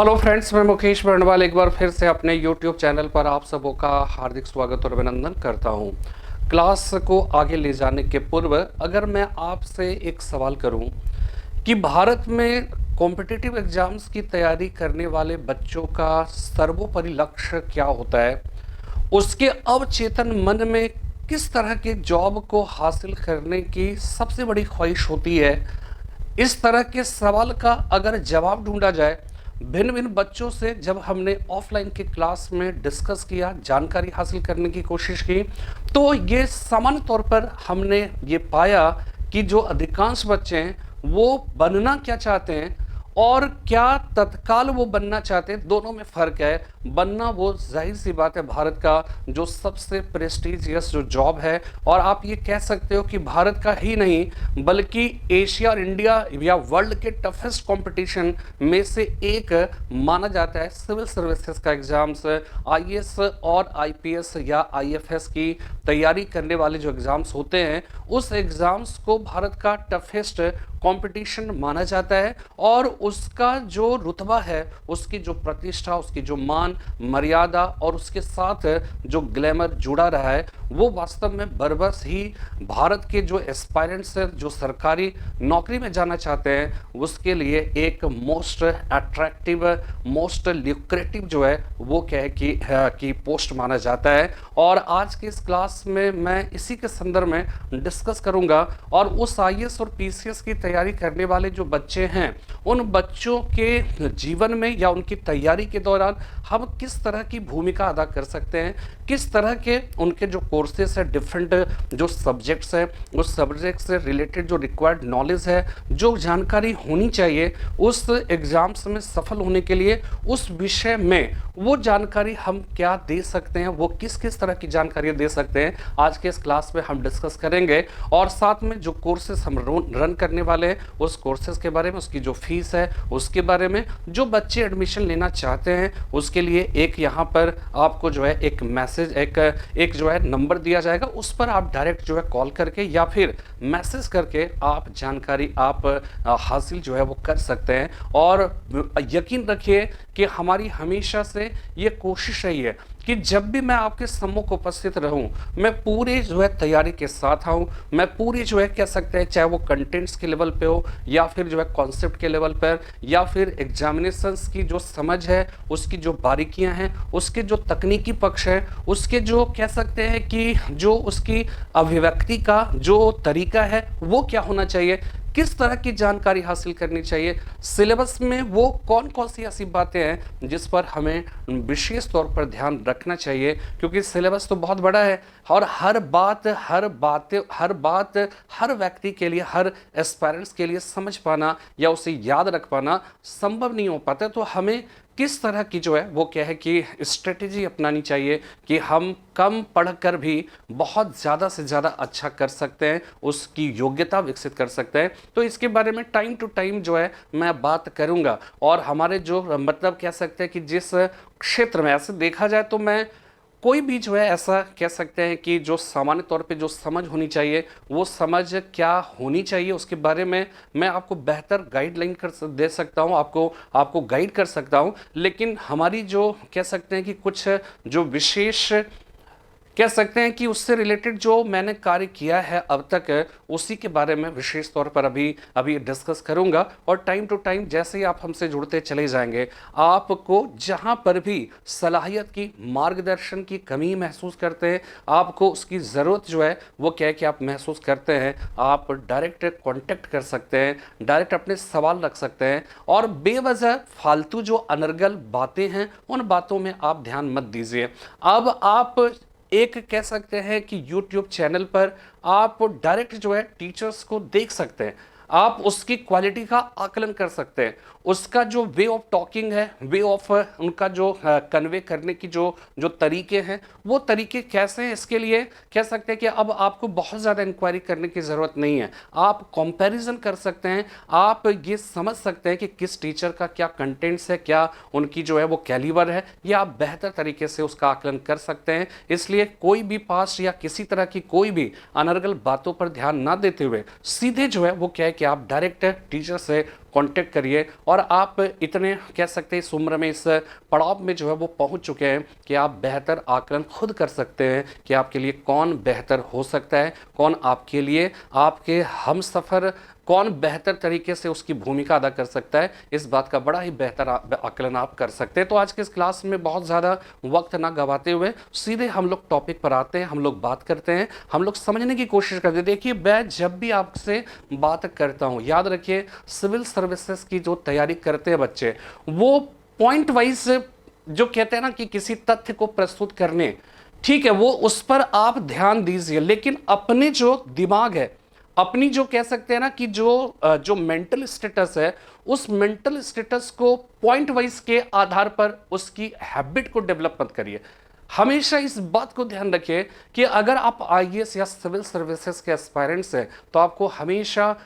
Hello friends, मैं मुकेश बर्णवाल एक बार फिर से अपने YouTube चैनल पर आप सबों का हार्दिक स्वागत और अभिनंदन करता हूं। क्लास को आगे ले जाने के पूर्व अगर मैं आपसे एक सवाल करूं कि भारत में कॉम्पिटिटिव एग्जाम्स की तैयारी करने वाले बच्चों का सर्वोपरि लक्ष्य क्या होता है, उसके अवचेतन मन में किस तरह के जॉब को हासिल करने की सबसे बड़ी ख्वाहिश होती है, इस तरह के सवाल का अगर जवाब ढूंढा जाए भिन्न भिन्न बच्चों से जब हमने ऑफलाइन के क्लास में डिस्कस किया, जानकारी हासिल करने की कोशिश की, तो ये सामान्य तौर पर हमने ये पाया कि जो अधिकांश बच्चे हैं वो बनना क्या चाहते हैं और क्या तत्काल वो बनना चाहते हैं, दोनों में फ़र्क है। बनना वो जाहिर सी बात है भारत का जो सबसे प्रेस्टिजियस जो जॉब है, और आप ये कह सकते हो कि भारत का ही नहीं बल्कि एशिया और इंडिया या वर्ल्ड के टफेस्ट कंपटीशन में से एक माना जाता है। सिविल सर्विसेज का एग्ज़ाम्स, आईएएस और आईपीएस या आईएफएस की तैयारी करने वाले जो एग्ज़ाम्स होते हैं, उस एग्ज़ाम्स को भारत का टफेस्ट कंपटीशन माना जाता है और उसका जो रुतबा है, उसकी जो प्रतिष्ठा, उसकी जो मान मर्यादा और उसके साथ जो ग्लैमर जुड़ा रहा है, वो वास्तव में बरबस ही भारत के जो एस्पायरेंट्स हैं, जो सरकारी नौकरी में जाना चाहते हैं, उसके लिए एक मोस्ट अट्रैक्टिव, मोस्ट ल्यूक्रेटिव जो है वो क्या है कि पोस्ट माना जाता है। और आज की इस क्लास में मैं इसी के संदर्भ में डिस्कस करूंगा और उस आईएएस और पीसीएस की तैयारी करने वाले जो बच्चे हैं, उन बच्चों के जीवन में या उनकी तैयारी के दौरान हम किस तरह की भूमिका अदा कर सकते हैं, किस तरह के उनके जो कोर्सेस है, डिफरेंट जो सब्जेक्ट्स हैं, उस सब्जेक्ट से रिलेटेड जो रिक्वायर्ड नॉलेज है, जो जानकारी होनी चाहिए उस एग्जाम्स में सफल होने के लिए, उस विषय में वो जानकारी हम क्या दे सकते हैं, वो किस किस तरह की जानकारी दे सकते हैं, आज के इस क्लास में हम डिस्कस करेंगे। और साथ में जो कोर्सेस हम रन करने वाले हैं, उस कोर्सेज के बारे में, उसकी जो फीस है उसके बारे में, जो बच्चे एडमिशन लेना चाहते हैं उसके लिए एक यहाँ पर आपको जो है एक मैसेज, एक जो है नंबर दिया जाएगा, उस पर आप डायरेक्ट जो है कॉल करके या फिर मैसेज करके आप जानकारी आप हासिल जो है वो कर सकते हैं। और यकीन रखिए कि हमारी हमेशा से ये कोशिश रही है कि जब भी मैं आपके सम्मुख उपस्थित रहूं, मैं पूरे जो है तैयारी के साथ आऊं, मैं पूरी जो है कह सकते हैं, चाहे वो कंटेंट्स के लेवल पे हो या फिर जो है कॉन्सेप्ट के लेवल पर या फिर एग्जामिनेशंस की जो समझ है, उसकी जो बारीकियां हैं, उसके जो तकनीकी पक्ष है, उसके जो कह सकते हैं कि जो उसकी अभिव्यक्ति का जो तरीका है वो क्या होना चाहिए, किस तरह की जानकारी हासिल करनी चाहिए, सिलेबस में वो कौन कौन सी ऐसी बातें हैं जिस पर हमें विशेष तौर पर ध्यान रखना चाहिए, क्योंकि सिलेबस तो बहुत बड़ा है और हर बात हर व्यक्ति के लिए, हर एस्पायरेंट्स के लिए समझ पाना या उसे याद रख पाना संभव नहीं हो पाता। तो हमें किस तरह की जो है वो क्या है कि स्ट्रेटेजी अपनानी चाहिए कि हम कम पढ़कर भी बहुत ज़्यादा से ज़्यादा अच्छा कर सकते हैं, उसकी योग्यता विकसित कर सकते हैं। तो इसके बारे में टाइम टू टाइम जो है मैं बात करूंगा। और हमारे जो मतलब कह सकते हैं कि जिस क्षेत्र में ऐसे देखा जाए तो मैं कोई भी जो है ऐसा कह सकते हैं कि जो सामान्य तौर पे जो समझ होनी चाहिए, वो समझ क्या होनी चाहिए उसके बारे में मैं आपको बेहतर गाइडलाइन कर दे सकता हूं, आपको गाइड कर सकता हूं। लेकिन हमारी जो कह सकते हैं कि कुछ जो विशेष कह सकते हैं कि उससे रिलेटेड जो मैंने कार्य किया है अब तक, उसी के बारे में विशेष तौर पर अभी डिस्कस करूंगा। और टाइम टू टाइम जैसे ही आप हमसे जुड़ते चले जाएंगे, आपको जहां पर भी सलाहियत की, मार्गदर्शन की कमी महसूस करते हैं, आपको उसकी ज़रूरत जो है वो क्या है कि आप महसूस करते हैं, आप डायरेक्ट कांटेक्ट कर सकते हैं, डायरेक्ट अपने सवाल रख सकते हैं। और बेवजह फालतू जो अनर्गल बातें हैं, उन बातों में आप ध्यान मत दीजिए। अब आप एक कह सकते हैं कि YouTube चैनल पर आप डायरेक्ट जो है टीचर्स को देख सकते हैं, आप उसकी क्वालिटी का आकलन कर सकते हैं, उसका जो वे ऑफ टॉकिंग है, वे ऑफ उनका जो कन्वे करने की जो तरीके हैं, वो तरीके कैसे हैं, इसके लिए कह सकते हैं कि अब आपको बहुत ज़्यादा इंक्वायरी करने की ज़रूरत नहीं है। आप कंपैरिजन कर सकते हैं, आप ये समझ सकते हैं कि किस टीचर का क्या कंटेंट्स है, क्या उनकी जो है वो कैलिबर है, ये आप बेहतर तरीके से उसका आकलन कर सकते हैं। इसलिए कोई भी पास्ट या किसी तरह की कोई भी अनर्गल बातों पर ध्यान ना देते हुए सीधे जो है वो क्या है कि आप डायरेक्ट टीचर से कांटेक्ट करिए। और आप इतने कह सकते हैं इस उम्र में, इस पड़ाव में जो है वो पहुंच चुके हैं कि आप बेहतर आकलन खुद कर सकते हैं कि आपके लिए कौन बेहतर हो सकता है, कौन आपके लिए आपके हमसफ़र, कौन बेहतर तरीके से उसकी भूमिका अदा कर सकता है। इस बात का बड़ा ही बेहतर आकलन आप कर सकते हैं। तो आज के इस क्लास में बहुत ज़्यादा वक्त ना गवाते हुए सीधे हम लोग टॉपिक पर आते हैं, हम लोग बात करते हैं, हम लोग समझने की कोशिश करते हैं। देखिए, मैं जब भी आपसे बात करता हूँ, याद रखिए, सिविल सर्विसेज की जो तैयारी करते हैं बच्चे, वो पॉइंट वाइज जो कहते हैं ना कि किसी तथ्य को प्रस्तुत करने, ठीक है, वो उस पर आप ध्यान दीजिए, लेकिन अपने जो दिमाग है, अपनी जो कह सकते हैं ना कि जो मेंटल स्टेटस है, उस मेंटल स्टेटस को पॉइंट वाइज के आधार पर उसकी हैबिट को डेवलप मत करिए। हमेशा इस बात को ध्यान रखिए कि अगर आप आईएएस या सिविल सर्विसेज के एस्पायरेंट्स हैं तो आपको हमेशा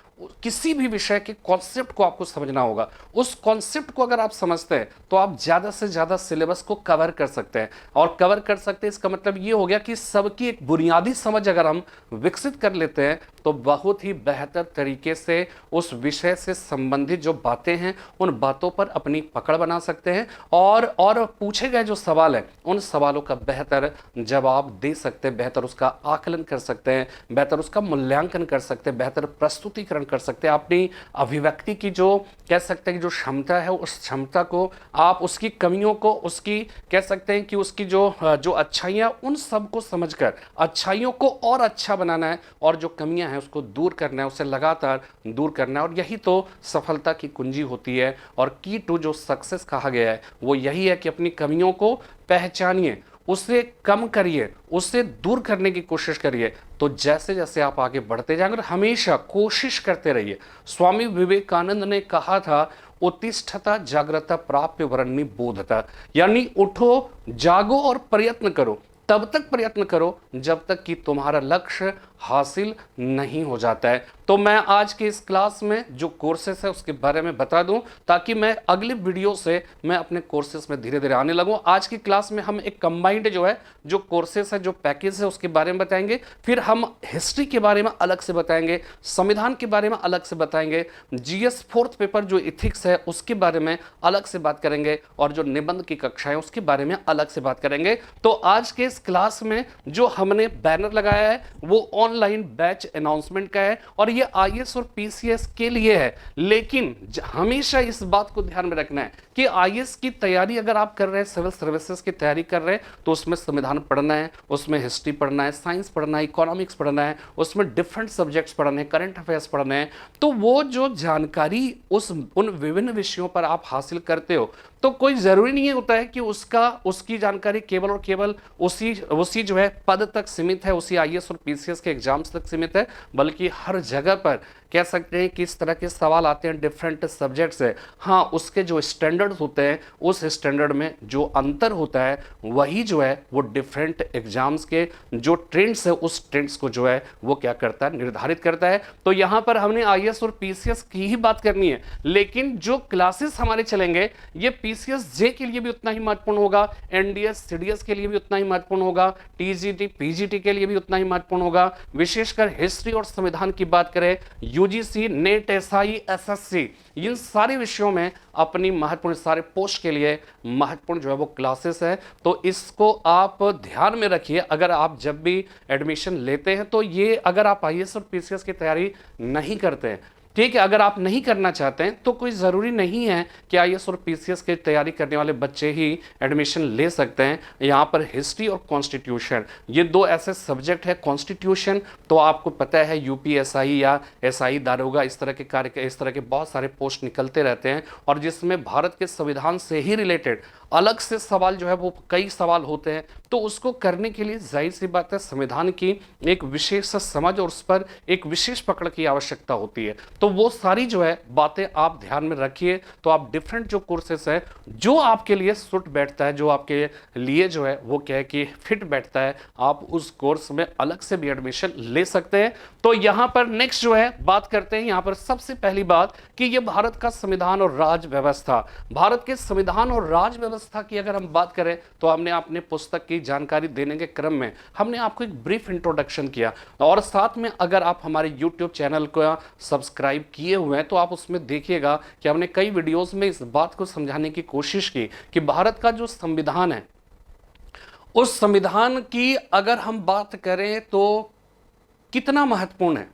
किसी भी विषय के कॉन्सेप्ट को आपको समझना होगा। उस कॉन्सेप्ट को अगर आप समझते हैं तो आप ज़्यादा से ज़्यादा सिलेबस को कवर कर सकते हैं। और कवर कर सकते हैं इसका मतलब ये हो गया कि सबकी एक बुनियादी समझ अगर हम विकसित कर लेते हैं तो बहुत ही बेहतर तरीके से उस विषय से संबंधित जो बातें हैं उन बातों पर अपनी पकड़ बना सकते हैं और पूछे गए जो सवाल है उन सवालों का बेहतर जवाब दे सकते हैं, बेहतर उसका आकलन कर सकते हैं, बेहतर उसका मूल्यांकन कर सकते हैं, बेहतर प्रस्तुतिकरण कर सकते हैं। अपनी अभिव्यक्ति की जो कह सकते हैं कि जो क्षमता है, उस क्षमता को आप उसकी कमियों को, उसकी कह सकते हैं कि उसकी जो अच्छाइयाँ, उन सब को समझकर अच्छाइयों को और अच्छा बनाना है और जो कमियां हैं उसको दूर करना है, उसे लगातार दूर करना है। और यही तो सफलता की कुंजी होती है। और की टू जो सक्सेस कहा गया है वो यही है कि अपनी कमियों को पहचानिए, उसे कम करिए, उसे दूर करने की कोशिश करिए। तो जैसे जैसे आप आगे बढ़ते जाएंगे और हमेशा कोशिश करते रहिए। स्वामी विवेकानंद ने कहा था, उत्तिष्ठता जागृता प्राप्य वरण्य बोधता, यानी उठो, जागो और प्रयत्न करो। तब तक प्रयत्न करो जब तक कि तुम्हारा लक्ष्य हासिल नहीं हो जाता है। तो मैं आज के इस क्लास में जो कोर्सेस है उसके बारे में बता दूं ताकि मैं अगले वीडियो से मैं अपने कोर्सेस में धीरे धीरे आने लगूं। आज की क्लास में हम एक कंबाइंड जो है जो कोर्सेस है, जो पैकेज है, उसके बारे में बताएंगे। फिर हम हिस्ट्री के बारे में अलग से बताएंगे, संविधान के बारे में अलग से बताएंगे, जीएस 4th पेपर जो इथिक्स है उसके बारे में अलग से बात करेंगे और जो निबंध की कक्षाएं उसके बारे में अलग से बात करेंगे। तो आज के इस क्लास में जो हमने बैनर लगाया है वो ऑनलाइन बैच अनाउंसमेंट का है और ये आईएएस और पीसीएस के लिए है। लेकिन हमेशा इस बात को ध्यान में रखना है कि आईएएस की तैयारी अगर आप कर रहे हैं, सिविल सर्विसेज की तैयारी कर रहे हैं, तो उसमें संविधान पढ़ना है, उसमें हिस्ट्री पढ़ना है, साइंस पढ़ना है, इकोनॉमिक्स पढ़ना है, उसमें डिफरेंट सब्जेक्ट्स पढ़ने हैं, करंट अफेयर्स पढ़ने हैं। तो वो जो जानकारी उन विभिन्न विषयों पर आप हासिल करते हो तो कोई जरूरी नहीं होता है कि उसकी जानकारी केवल और केवल उसी जो है पद तक सीमित है, उसी आईएएस और पीसीएस के एग्जाम्स तक सीमित है, बल्कि हर जगह पर कह सकते हैं कि इस तरह के सवाल आते हैं डिफरेंट सब्जेक्ट से। हाँ, उसके जो स्टैंडर्ड होते हैं उस स्टैंडर्ड में जो अंतर होता है वही जो है वो डिफरेंट एग्जाम्स के जो ट्रेंड्स है उस ट्रेंड्स को जो है वो क्या करता है, निर्धारित करता है। तो यहाँ पर हमने आईएएस और पीसीएस की ही बात करनी है, लेकिन जो क्लासेस हमारे चलेंगे ये पीसीएस जे के लिए भी उतना ही महत्वपूर्ण होगा, एनडीएस सीडीएस के लिए भी उतना ही महत्वपूर्ण होगा, टीजीटी पीजीटी के लिए भी उतना ही महत्वपूर्ण होगा। विशेषकर हिस्ट्री और संविधान की बात करें, यूजीसी, नेट, एसआई, एसएससी, इन सारे विषयों में अपनी महत्वपूर्ण सारे पोस्ट के लिए महत्वपूर्ण जो है वो क्लासेस है। तो इसको आप ध्यान में रखिए। अगर आप जब भी एडमिशन लेते हैं तो ये अगर आप आईएएस और पीसीएस की तैयारी नहीं करते हैं, ठीक है, अगर आप नहीं करना चाहते हैं तो कोई ज़रूरी नहीं है कि आईएएस और पीसीएस की तैयारी करने वाले बच्चे ही एडमिशन ले सकते हैं। यहाँ पर हिस्ट्री और कॉन्स्टिट्यूशन ये दो ऐसे सब्जेक्ट है। कॉन्स्टिट्यूशन तो आपको पता है यूपीएसआई या एसआई, दारोगा, इस तरह के बहुत सारे पोस्ट निकलते रहते हैं और जिसमें भारत के संविधान से ही रिलेटेड अलग से सवाल जो है वो कई सवाल होते हैं। तो उसको करने के लिए जाहिर सी बात है संविधान की एक विशेष समझ और उस पर एक विशेष पकड़ की आवश्यकता होती है। तो वो सारी जो है बातें आप ध्यान में रखिए। तो आप डिफरेंट जो कोर्सेस है जो आपके लिए सूट बैठता है, जो आपके लिए जो है वो क्या है कि फिट बैठता है, आप उस कोर्स में अलग से भी एडमिशन ले सकते हैं। तो यहाँ पर नेक्स्ट जो है बात करते हैं, यहाँ पर सबसे पहली बात कि ये भारत का संविधान और राज व्यवस्था, भारत के संविधान और राज व्यवस्था व्यवस्था की अगर हम बात करें तो हमने अपने पुस्तक की जानकारी देने के क्रम में हमने आपको एक ब्रीफ इंट्रोडक्शन किया, और साथ में अगर आप हमारे YouTube चैनल को सब्सक्राइब किए हुए हैं तो आप उसमें देखिएगा कि हमने कई वीडियोस में इस बात को समझाने की कोशिश की कि भारत का जो संविधान है, उस संविधान की अगर हम बात करें तो कितना महत्वपूर्ण है।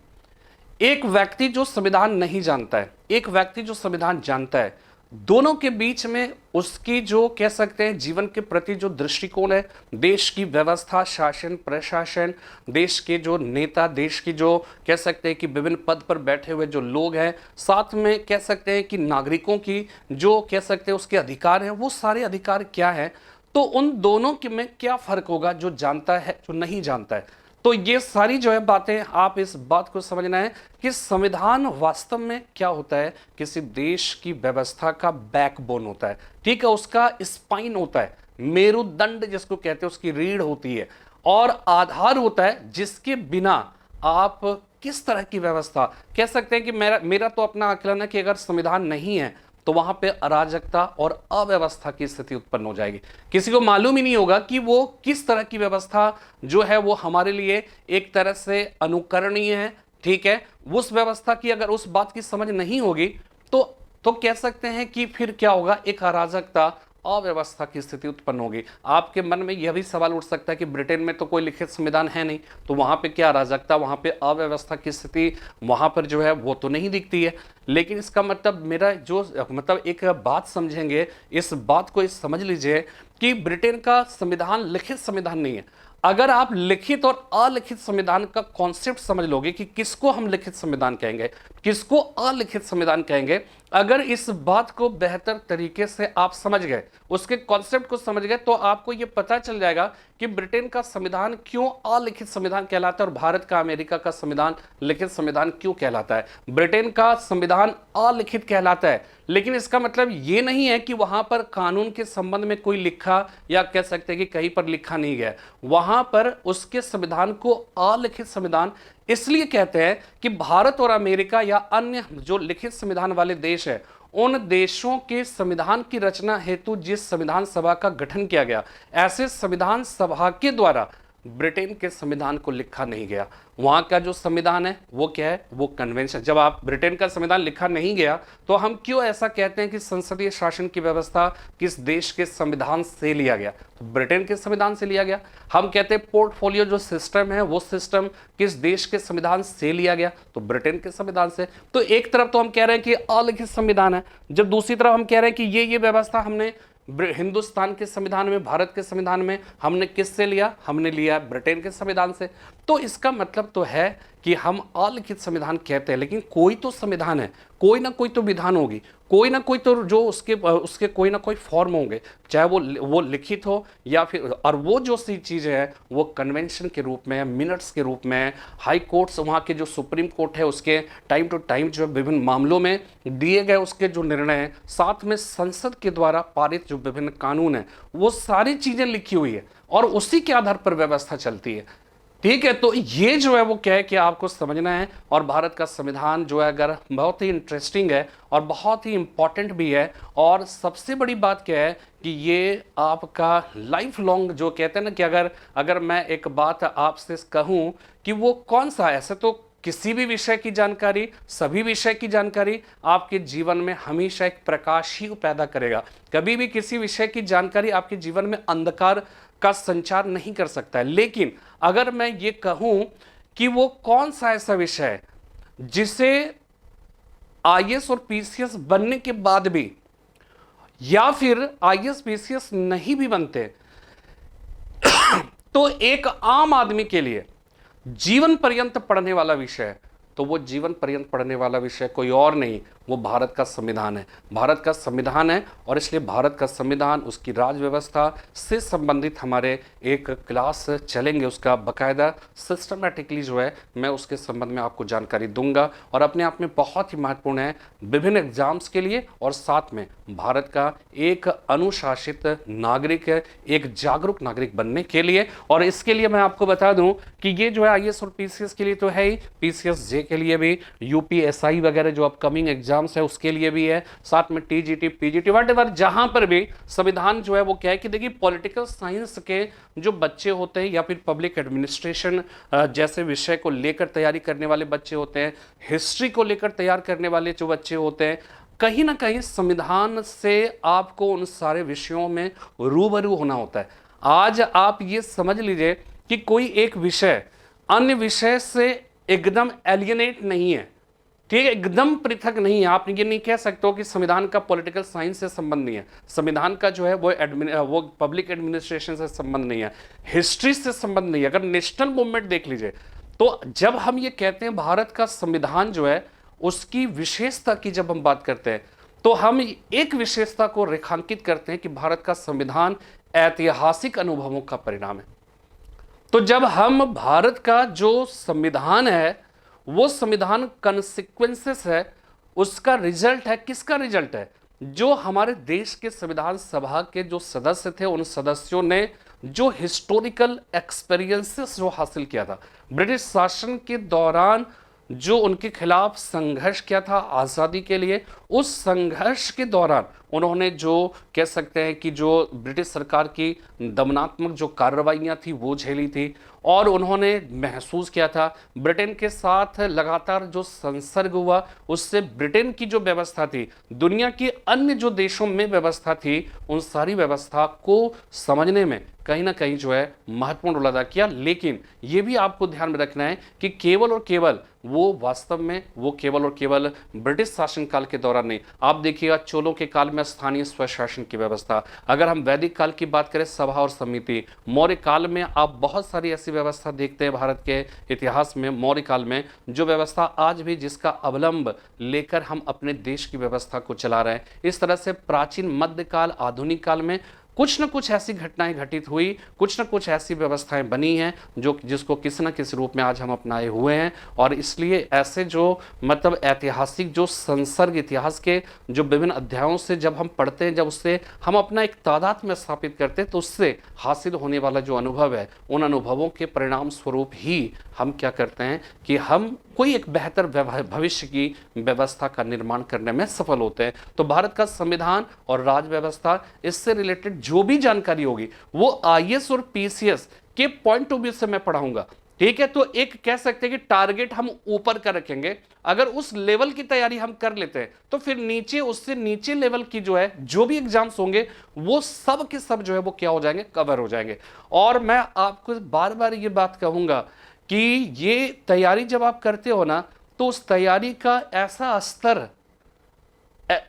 एक व्यक्ति जो संविधान नहीं जानता है, एक व्यक्ति जो संविधान जानता है, दोनों के बीच में उसकी जो कह सकते हैं जीवन के प्रति जो दृष्टिकोण है, देश की व्यवस्था, शासन, प्रशासन, देश के जो नेता, देश की जो कह सकते हैं कि विभिन्न पद पर बैठे हुए जो लोग हैं, साथ में कह सकते हैं कि नागरिकों की जो कह सकते हैं उसके अधिकार हैं, वो सारे अधिकार क्या हैं, तो उन दोनों के में क्या फर्क होगा, जो जानता है जो नहीं जानता है। तो ये सारी जो है बातें, आप इस बात को समझना है कि संविधान वास्तव में क्या होता है, किसी देश की व्यवस्था का बैकबोन होता है, ठीक है, उसका स्पाइन होता है, मेरुदंड जिसको कहते हैं, उसकी रीढ़ होती है, और आधार होता है जिसके बिना आप किस तरह की व्यवस्था कह सकते हैं कि मेरा तो अपना आकलन है कि अगर संविधान नहीं है तो वहां पे अराजकता और अव्यवस्था की स्थिति उत्पन्न हो जाएगी। किसी को मालूम ही नहीं होगा कि वो किस तरह की व्यवस्था जो है वो हमारे लिए एक तरह से अनुकरणीय है, ठीक है। उस व्यवस्था की अगर उस बात की समझ नहीं होगी तो कह सकते हैं कि फिर क्या होगा, एक अराजकता, अव्यवस्था की स्थिति उत्पन्न होगी। आपके मन में यह भी सवाल उठ सकता है कि ब्रिटेन में तो कोई लिखित संविधान है नहीं, तो वहां पे क्या अराजकता, वहां पे अव्यवस्था की स्थिति वहां पर जो है वो तो नहीं दिखती है। लेकिन इसका मतलब मेरा जो मतलब एक बात समझेंगे, इस बात को इस समझ लीजिए कि ब्रिटेन का संविधान लिखित संविधान नहीं है। अगर आप लिखित और अलिखित संविधान का कॉन्सेप्ट समझ लोगे कि किसको हम लिखित संविधान कहेंगे, किसको अलिखित संविधान कहेंगे, अगर इस बात को बेहतर तरीके से आप समझ गए, उसके कॉन्सेप्ट को समझ गए, तो आपको यह पता चल जाएगा कि ब्रिटेन का संविधान क्यों अलिखित संविधान कहलाता है और भारत का, अमेरिका का संविधान लिखित संविधान क्यों कहलाता है। ब्रिटेन का संविधान अलिखित कहलाता है, लेकिन इसका मतलब यह नहीं है कि वहां पर कानून के संबंध में कोई लिखा, या कह सकते हैं कि कहीं पर लिखा नहीं गया, वहां पर उसके संविधान को अलिखित संविधान इसलिए कहते हैं कि भारत और अमेरिका या अन्य जो लिखित संविधान वाले देश है, उन देशों के संविधान की रचना हेतु जिस संविधान सभा का गठन किया गया, ऐसे संविधान सभा के द्वारा ब्रिटेन के संविधान को लिखा नहीं गया। वहां का जो संविधान है वो क्या है, वो कन्वेंशन। जब आप ब्रिटेन का संविधान लिखा नहीं गया तो हम क्यों ऐसा कहते हैं कि संसदीय शासन की व्यवस्था किस देश के संविधान से लिया गया, तो ब्रिटेन के संविधान से लिया गया। हम कहते हैं पोर्टफोलियो जो सिस्टम है वो सिस्टम किस देश के संविधान से लिया गया, तो ब्रिटेन के संविधान से। तो एक तरफ तो हम कह रहे हैं कि अलिखित संविधान है, जब दूसरी तरफ हम कह रहे हैं कि ये व्यवस्था हमने हिंदुस्तान के संविधान में, भारत के संविधान में हमने किससे लिया, हमने लिया ब्रिटेन के संविधान से। तो इसका मतलब तो है कि हम अलिखित संविधान कहते हैं, लेकिन कोई तो संविधान है, कोई ना कोई तो विधान होगी, कोई ना कोई तो जो उसके कोई ना कोई फॉर्म होंगे, चाहे वो लिखित हो या फिर, और वो जो सी चीज़ें हैं वो कन्वेंशन के रूप में, मिनट्स के रूप में, हाई कोर्ट्स, वहाँ के जो सुप्रीम कोर्ट है उसके टाइम टू टाइम जो विभिन्न मामलों में दिए गए उसके जो निर्णय हैं, साथ में संसद के द्वारा पारित जो विभिन्न कानून हैं, वो सारी चीज़ें लिखी हुई है और उसी के आधार पर व्यवस्था चलती है, ठीक है। तो ये जो है वो क्या है कि आपको समझना है। और भारत का संविधान जो है अगर बहुत ही इंटरेस्टिंग है और बहुत ही इंपॉर्टेंट भी है, और सबसे बड़ी बात क्या है कि ये आपका लाइफ लॉन्ग जो कहते हैं ना कि अगर मैं एक बात आपसे कहूँ कि वो कौन सा, ऐसे तो किसी भी विषय की जानकारी, सभी विषय की जानकारी आपके जीवन में हमेशा एक प्रकाश ही पैदा करेगा। कभी भी किसी विषय की जानकारी आपके जीवन में अंधकार का संचार नहीं कर सकता है। लेकिन अगर मैं ये कहूं कि वो कौन सा ऐसा विषय है जिसे आईएएस और पीसीएस बनने के बाद भी, या फिर आईएएस पीसीएस नहीं भी बनते, तो एक आम आदमी के लिए जीवन पर्यंत पढ़ने वाला विषय है, तो वो जीवन पर्यंत पढ़ने वाला विषय कोई और नहीं, वो भारत का संविधान है। भारत का संविधान है, और इसलिए भारत का संविधान, उसकी राज व्यवस्था से संबंधित हमारे एक क्लास चलेंगे, उसका बकायदा सिस्टमेटिकली जो है मैं उसके संबंध में आपको जानकारी दूंगा, और अपने आप में बहुत ही महत्वपूर्ण है विभिन्न एग्जाम्स के लिए, और साथ में भारत का एक अनुशासित नागरिक, एक जागरूक नागरिक बनने के लिए। और इसके लिए मैं आपको बता दूं कि ये जो है आईएएस और पीसीएस के लिए तो है ही, पीसीएस जे के लिए भी, यूपीएसआई वगैरह जो अपकमिंग एग्जाम एग्जाम्स है उसके लिए भी है, साथ में टीजीटी पीजीटी व्हाटएवर, जहां पर भी संविधान जो है वो क्या है कि देखिए पॉलिटिकल साइंस के जो बच्चे होते हैं या फिर पब्लिक एडमिनिस्ट्रेशन जैसे विषय को लेकर तैयारी करने वाले बच्चे होते हैं, हिस्ट्री को लेकर तैयार करने वाले जो बच्चे होते हैं, कहीं ना कहीं संविधान से आपको उन सारे विषयों में रूबरू होना होता है। आज आप ये समझ लीजिए कि कोई एक विषय अन्य विषय से एकदम एलियनेट नहीं है, ठीक है, एकदम पृथक नहीं है। आप ये नहीं कह सकते हो कि संविधान का पॉलिटिकल साइंस से संबंध नहीं है, संविधान का जो है वो पब्लिक एडमिनिस्ट्रेशन से संबंध नहीं है, हिस्ट्री से संबंध नहीं है। अगर नेशनल मूवमेंट देख लीजिए तो जब हम ये कहते हैं भारत का संविधान जो है उसकी विशेषता की जब हम बात करते हैं तो हम एक विशेषता को रेखांकित करते हैं कि भारत का संविधान ऐतिहासिक अनुभवों का परिणाम है। तो जब हम भारत का जो संविधान है वो संविधान कॉन्सिक्वेंसेस है, उसका रिजल्ट है, किसका रिजल्ट है? जो हमारे देश के संविधान सभा के जो सदस्य थे उन सदस्यों ने जो हिस्टोरिकल एक्सपीरियंसेस जो हासिल किया था ब्रिटिश शासन के दौरान, जो उनके खिलाफ संघर्ष किया था आज़ादी के लिए, उस संघर्ष के दौरान उन्होंने जो कह सकते हैं कि जो ब्रिटिश सरकार की दमनात्मक जो कार्रवाइयाँ थी वो झेली थी, और उन्होंने महसूस किया था ब्रिटेन के साथ लगातार जो संसर्ग हुआ उससे ब्रिटेन की जो व्यवस्था थी, दुनिया की अन्य जो देशों में व्यवस्था थी, उन सारी व्यवस्था को समझने में कहीं ना कहीं जो है महत्वपूर्ण रोल अदा किया। लेकिन ये भी आपको ध्यान में रखना है कि केवल और केवल वो वास्तव में वो केवल और केवल ब्रिटिश शासनकाल के दौरान नहीं, आप देखिएगा चोलों के काल में स्थानीय स्वशासन की व्यवस्था, अगर हम वैदिक काल की बात करें सभा और समिति, मौर्य काल में आप बहुत सारी ऐसी व्यवस्था देखते हैं भारत के इतिहास में, मौर्य काल में जो व्यवस्था आज भी जिसका अवलंब लेकर हम अपने देश की व्यवस्था को चला रहे हैं। इस तरह से प्राचीन मध्यकाल आधुनिक काल में कुछ न कुछ ऐसी घटनाएं घटित हुई, कुछ न कुछ ऐसी व्यवस्थाएं बनी हैं जो जिसको किसी न किसी रूप में आज हम अपनाए हुए हैं। और इसलिए ऐसे जो मतलब ऐतिहासिक जो संसर्ग इतिहास के जो विभिन्न अध्यायों से जब हम पढ़ते हैं, जब उससे हम अपना एक तादाद में स्थापित करते हैं तो उससे हासिल होने वाला जो अनुभव है, उन अनुभवों के परिणाम स्वरूप ही हम क्या करते हैं कि हम कोई एक बेहतर भविष्य की व्यवस्था का निर्माण करने में सफल होते हैं। तो भारत का संविधान और राज व्यवस्था, इससे रिलेटेड जो भी जानकारी होगी वो आईएएस और पीसीएस के पॉइंट ऑफ व्यू से मैं पढ़ाऊंगा, ठीक है। तो एक कह सकते हैं कि टारगेट हम ऊपर का रखेंगे, अगर उस लेवल की तैयारी हम कर लेते हैं तो फिर नीचे उससे नीचे लेवल की जो है जो भी एग्जाम्स होंगे वो सब के सब जो है वो क्या हो जाएंगे, कवर हो जाएंगे। और मैं आपको बार बार ये बात कहूंगा कि ये तैयारी जब आप करते हो ना तो उस तैयारी का ऐसा स्तर,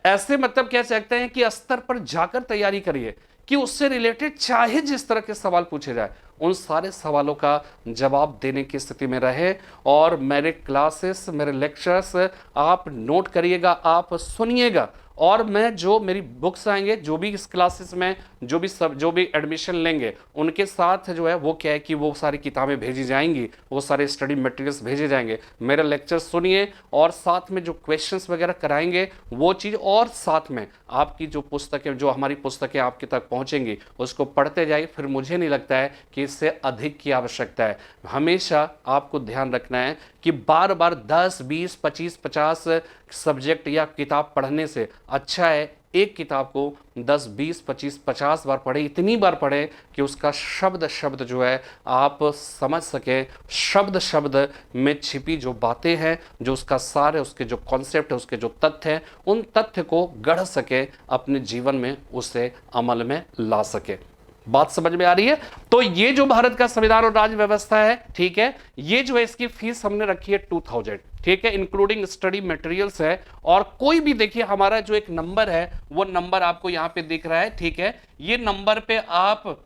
ऐसे मतलब कह सकते हैं कि स्तर पर जाकर तैयारी करिए कि उससे रिलेटेड चाहे जिस तरह के सवाल पूछे जाए उन सारे सवालों का जवाब देने की स्थिति में रहे। और मेरे क्लासेस, मेरे लेक्चर्स आप नोट करिएगा, आप सुनिएगा, और मैं जो मेरी बुक्स आएंगे, जो भी इस क्लासेस में जो भी एडमिशन लेंगे उनके साथ जो है वो क्या है कि वो सारी किताबें भेजी जाएंगी, वो सारे स्टडी मटेरियल्स भेजे जाएंगे। मेरे लेक्चर सुनिए और साथ में जो क्वेश्चंस वगैरह कराएंगे वो चीज़, और साथ में आपकी जो पुस्तकें, जो हमारी पुस्तकें आपके तक पहुंचेंगी उसको पढ़ते जाइए। फिर मुझे नहीं लगता है कि इससे अधिक की आवश्यकता है। हमेशा आपको ध्यान रखना है कि बार बार 10, 20, 25, 50 सब्जेक्ट या किताब पढ़ने से अच्छा है एक किताब को 10, 20, 25, 50 बार पढ़े, इतनी बार पढ़े कि उसका शब्द शब्द जो है आप समझ सके, शब्द शब्द में छिपी जो बातें हैं, जो उसका सार है, उसके जो कॉन्सेप्ट है, उसके जो तथ्य हैं, उन तथ्य को गढ़ सके, अपने जीवन में उसे अमल में ला सके। बात समझ में आ रही है? तो ये जो भारत का संविधान और राज्य व्यवस्था है, ठीक है, ये जो है इसकी फीस हमने रखी है 2000, ठीक है, इंक्लूडिंग स्टडी मटेरियल्स है। और कोई भी देखिए हमारा जो एक नंबर है वो नंबर आपको यहां पे दिख रहा है, ठीक है, ये नंबर पे आप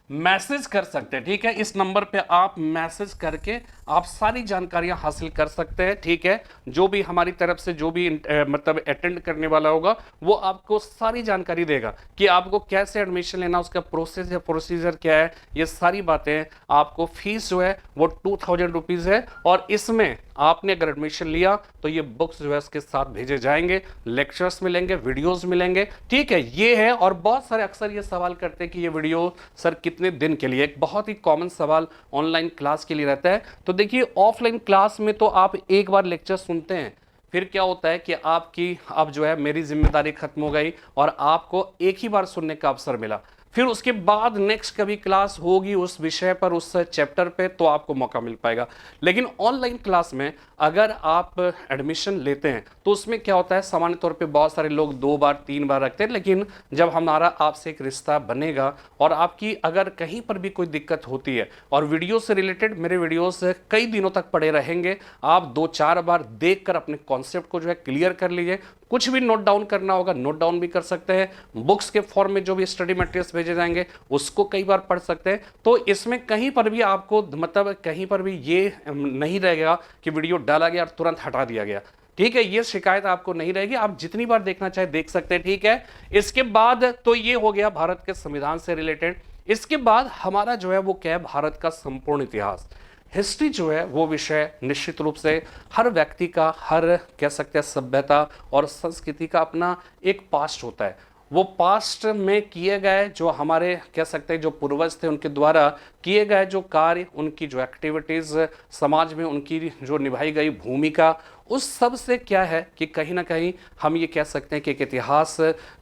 मैसेज कर सकते हैं, ठीक है, इस नंबर पे आप मैसेज करके आप सारी जानकारियां हासिल कर सकते हैं, ठीक है। जो भी हमारी तरफ से जो भी मतलब अटेंड करने वाला होगा वो आपको सारी जानकारी देगा कि आपको कैसे एडमिशन लेना, उसका प्रोसेस या प्रोसीजर क्या है, ये सारी बातें। आपको फीस जो है वो 2000 रुपीज़ है, और इसमें आपने अगर एडमिशन लिया तो ये बुक्स जो है इसके साथ भेजे जाएंगे, लेक्चर्स मिलेंगे, वीडियोस मिलेंगे, ठीक है, ये है। और बहुत सारे अक्सर ये सवाल करते हैं कि ये वीडियो सर कितने दिन के लिए, एक बहुत ही कॉमन सवाल ऑनलाइन क्लास के लिए रहता है। तो देखिए ऑफलाइन क्लास में तो आप एक बार लेक्चर सुनते हैं, फिर क्या होता है कि आपकी अब जो है मेरी जिम्मेदारी खत्म हो गई और आपको एक ही बार सुनने का अवसर मिला। फिर उसके बाद नेक्स्ट कभी क्लास होगी उस विषय पर, उस चैप्टर पे, तो आपको मौका मिल पाएगा। लेकिन ऑनलाइन क्लास में अगर आप एडमिशन लेते हैं तो उसमें क्या होता है, सामान्य तौर पे बहुत सारे लोग 2 बार 3 बार रखते हैं, लेकिन जब हमारा आपसे एक रिश्ता बनेगा और आपकी अगर कहीं पर भी कोई दिक्कत होती है, और वीडियो से रिलेटेड मेरे वीडियोस कई दिनों तक पड़े रहेंगे, आप 2-4 बार देखकर अपने कॉन्सेप्ट को जो है क्लियर कर लीजिए। कुछ भी नोट डाउन करना होगा नोट डाउन भी कर सकते हैं, बुक्स के फॉर्म में जो भी स्टडी मटेरियल्स भेजे जाएंगे उसको कई बार पढ़ सकते हैं। तो इसमें कहीं पर भी आपको मतलब कहीं पर भी ये नहीं रहेगा कि वीडियो डाला गया और तुरंत हटा दिया गया, ठीक है, ये शिकायत आपको नहीं रहेगी, आप जितनी बार देखना चाहे देख सकते हैं, ठीक है। इसके बाद तो ये हो गया भारत के संविधान से रिलेटेड। इसके बाद हमारा जो है वो क्या है, भारत का संपूर्ण इतिहास, हिस्ट्री जो है वो विषय निश्चित रूप से हर व्यक्ति का, हर कह सकते हैं सभ्यता और संस्कृति का अपना एक पास्ट होता है। वो पास्ट में किए गए जो हमारे कह सकते हैं जो पूर्वज थे उनके द्वारा किए गए जो कार्य, उनकी जो एक्टिविटीज, समाज में उनकी जो निभाई गई भूमिका, उस सब से क्या है कि कहीं ना कहीं हम ये कह सकते हैं कि एक इतिहास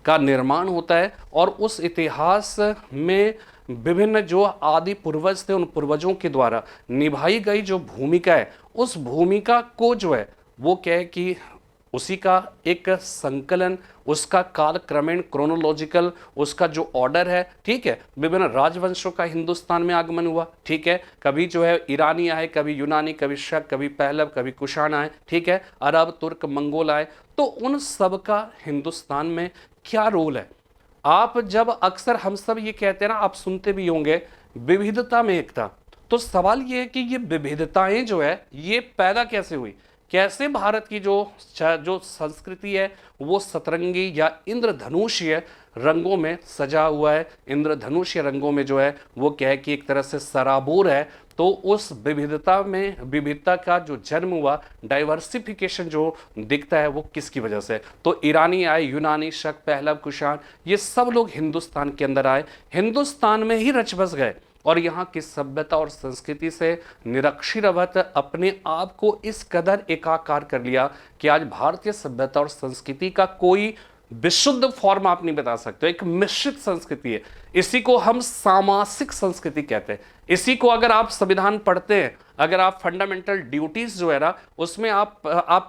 का निर्माण होता है। और उस इतिहास में विभिन्न जो आदि पूर्वज थे उन पूर्वजों के द्वारा निभाई गई जो भूमिका है, उस भूमिका को जो है वो क्या है कि उसी का एक संकलन, उसका कालक्रमेण क्रोनोलॉजिकल उसका जो ऑर्डर है, ठीक है, विभिन्न राजवंशों का हिंदुस्तान में आगमन हुआ, ठीक है, कभी जो है ईरानी आए, कभी यूनानी, कभी शक, कभी पहलव, कभी कुषाण आए, ठीक है, अरब, तुर्क, मंगोल आए, तो उन सब का हिंदुस्तान में क्या रोल है। आप जब अक्सर हम सब ये कहते हैं ना, आप सुनते भी होंगे विविधता में एकता, तो सवाल ये है कि ये विविधताएं जो है ये पैदा कैसे हुई, कैसे भारत की जो संस्कृति है वो सतरंगी या इंद्रधनुषीय रंगों में सजा हुआ है, इंद्रधनुषीय रंगों में जो है वो क्या है कि एक तरह से सराबोर है। तो उस विविधता में विविधता का जो जन्म हुआ, डाइवर्सिफिकेशन जो दिखता है, वो किसकी वजह से, तो ईरानी आए, यूनानी, शक, पहलव, कुषाण, ये सब लोग हिंदुस्तान के अंदर आए, हिंदुस्तान में ही रच बस गए और यहाँ की सभ्यता और संस्कृति से निरक्षरवत अपने आप को इस कदर एकाकार कर लिया कि आज भारतीय सभ्यता और संस्कृति का कोई विशुद्ध फॉर्म आप नहीं बता सकते, एक मिश्रित संस्कृति है। इसी को हम सामासिक संस्कृति कहते हैं। इसी को अगर आप संविधान पढ़ते हैं, अगर आप फंडामेंटल ड्यूटीज जो है ना उसमें आप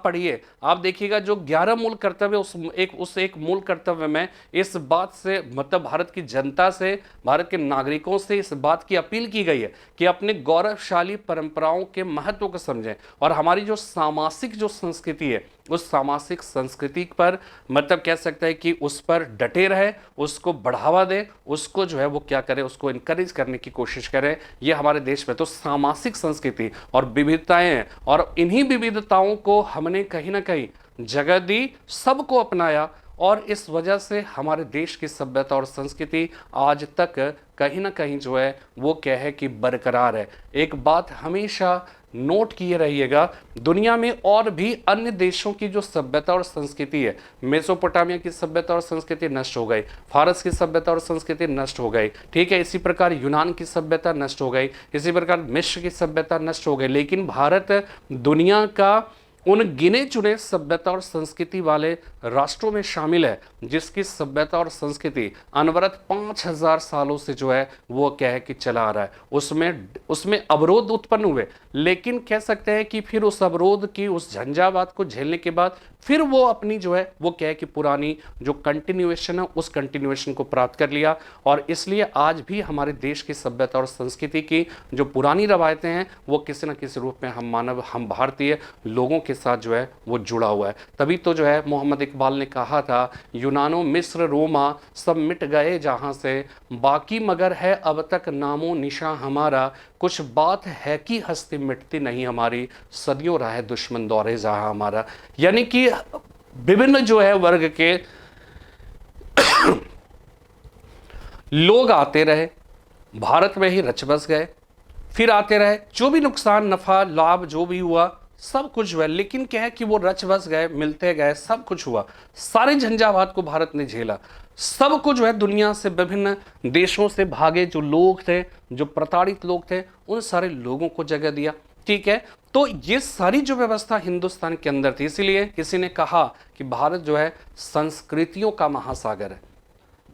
पढ़िए, आप देखिएगा जो 11 मूल कर्तव्य उस एक मूल कर्तव्य में इस बात से मतलब भारत की जनता से, भारत के नागरिकों से इस बात की अपील की गई है कि अपने गौरवशाली परंपराओं के महत्व को समझें और हमारी जो सामासिक जो संस्कृति है उस सामासिक संस्कृति पर मतलब कह सकते हैं कि उस पर डटे रहे, उसको बढ़ावा दे, उसको जो है वो क्या करे, उसको इनकरेज करने की कोशिश करें। ये हमारे देश में तो सामासिक संस्कृति और विविधताएं हैं और इन्हीं विविधताओं को हमने कहीं ना कहीं जगह दी, सबको अपनाया और इस वजह से हमारे देश की सभ्यता और संस्कृति आज तक कहीं ना कहीं जो है वो क्या है कि बरकरार है। एक बात हमेशा नोट किए रहिएगा, दुनिया में और भी अन्य देशों की जो सभ्यता और संस्कृति है, मेसोपोटामिया की सभ्यता और संस्कृति नष्ट हो गई, फारस की सभ्यता और संस्कृति नष्ट हो गई, ठीक है, इसी प्रकार यूनान की सभ्यता नष्ट हो गई, इसी प्रकार मिस्र की सभ्यता नष्ट हो गई, लेकिन भारत दुनिया का उन गिने चुने सभ्यता और संस्कृति वाले राष्ट्रों में शामिल है जिसकी सभ्यता और संस्कृति अनवरत 5000 सालों से जो है वो क्या है कि चला आ रहा है। उसमें अवरोध उत्पन्न हुए, लेकिन कह सकते हैं कि फिर उस अवरोध की उस झंझावात को झेलने के बाद फिर वो अपनी जो है वो क्या है कि पुरानी जो कंटिन्यूएशन है उस कंटिन्यूएशन को प्राप्त कर लिया। और इसलिए आज भी हमारे देश की सभ्यता और संस्कृति की जो पुरानी रवायतें हैं वो किसी न किसी रूप में हम भारतीय लोगों के साथ जो है वो जुड़ा हुआ है। तभी तो जो है मोहम्मद इकबाल ने कहा था, यूनानो मिस्र रोमा सब मिट गए जहां से, बाकी मगर है अब तक नामो निशा हमारा, कुछ बात है कि हस्ती मिटती नहीं हमारी, सदियों रहा है दुश्मन दौरे जहां हमारा। यानी कि विभिन्न जो है वर्ग के लोग आते रहे, भारत में ही रच बस गए, फिर आते रहे, जो भी नुकसान नफा लाभ जो भी हुआ सब कुछ हुआ, लेकिन क्या है कि वो रच बस गए, मिलते गए, सब कुछ हुआ, सारे झंझावात को भारत ने झेला, सब कुछ जो है दुनिया से विभिन्न देशों से भागे जो लोग थे, जो प्रताड़ित लोग थे, उन सारे लोगों को जगह दिया। ठीक है। तो ये सारी जो व्यवस्था हिंदुस्तान के अंदर थी, इसीलिए किसी ने कहा कि भारत जो है संस्कृतियों का महासागर है,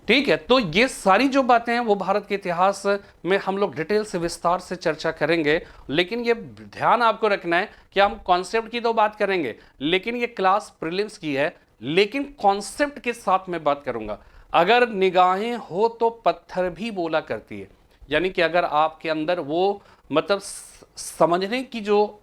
ठीक है। तो ये सारी जो बातें हैं वो भारत के इतिहास में हम लोग डिटेल से विस्तार से चर्चा करेंगे, लेकिन ये ध्यान आपको रखना है कि हम कॉन्सेप्ट की तो बात करेंगे, लेकिन ये क्लास प्रीलिम्स की है, लेकिन कॉन्सेप्ट के साथ मैं बात करूंगा। अगर निगाहें हो तो पत्थर भी बोला करती है, यानी कि अगर आपके अंदर वो मतलब समझने की जो